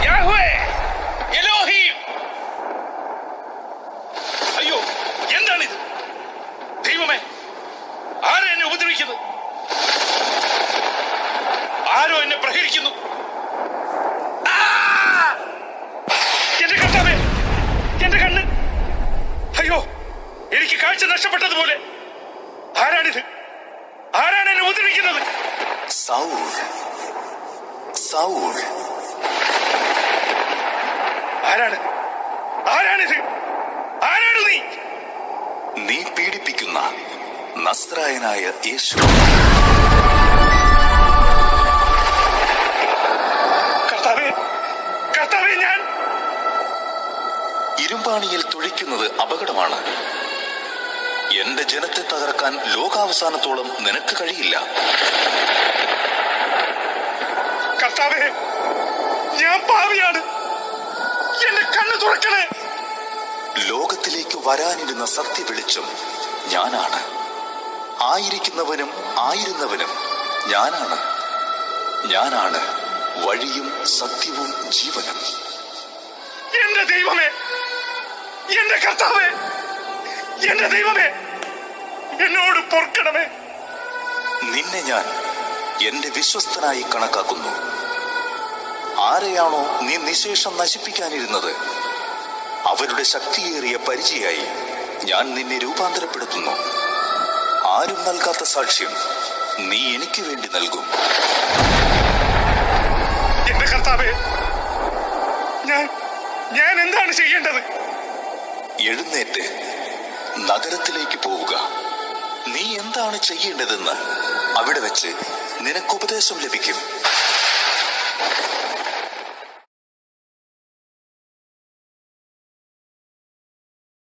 Yahweh, Elohim. അയ്യോ, എന്താണിത്? ദൈവമേ, ആരാ എന്നെ ഉപദ്രവിക്കുന്നത്? ആരോ എന്നെ പ്രഹരിക്കുന്നു. എന്റെ കർത്താവേ, എന്റെ കണ്ണ്! അയ്യോ, എനിക്ക് കാഴ്ച നഷ്ടപ്പെട്ടതുപോലെ. ആരാണിത്? ആരാണ് എന്നെ ഉപദ്രവിക്കുന്നത്? Soul, soul. ആരാണ്? ആരാണിത്? ആരാണ് നീ? നീ പീഡിപ്പിക്കുന്ന നസ്രായനായ യേശു. കർത്താവേ, കർത്താവേ, ഞാൻ ഇരുമ്പാണിയിൽ തുഴിക്കുന്നത് അപകടമാണ്. എന്റെ ജനത്തെ തകർക്കാൻ ലോകാവസാനത്തോളം നിനക്ക് കഴിയില്ല. കർത്താവേ, ഞാൻ പാപിയാണ്. എന്റെ കണ്ണ് തുറക്കണേ. ലോകത്തിലേക്ക് വരാനിരുന്ന സത്യവെളിച്ചം ഞാനാണ്. ആയിരിക്കുന്നവനും ആയിരുന്നവനും ഞാനാണ്. ഞാനാണ് വഴിയും സത്യവും ജീവനും. എന്റെ ദൈവമേ, എന്റെ കർത്താവേ, എന്റെ ദൈവമേ, എന്നോട് പൊറുക്കണമേ. നിന്നെ ഞാൻ എന്റെ വിശ്വസ്തനായി കണക്കാക്കുന്നു. ആരെയാണോ നീ നിശേഷം നശിപ്പിക്കാനിരുന്നത്, അവരുടെ ശക്തിയേറിയ പരിചയായി ഞാൻ നിന്നെ രൂപാന്തരപ്പെടുത്തുന്നു. ആരും നൽകാത്ത സാക്ഷ്യം നീ എനിക്ക് വേണ്ടി നൽകും. എന്റെ കർത്താവേ, ഞാൻ എന്താണ് ചെയ്യേണ്ടത്? എഴുന്നേറ്റ് നഗരത്തിലേക്ക് പോവുക. നീ എന്താണ് ചെയ്യേണ്ടതെന്ന് അവിടെ വെച്ച് നിനക്ക് ഉപദേശം ലഭിക്കും.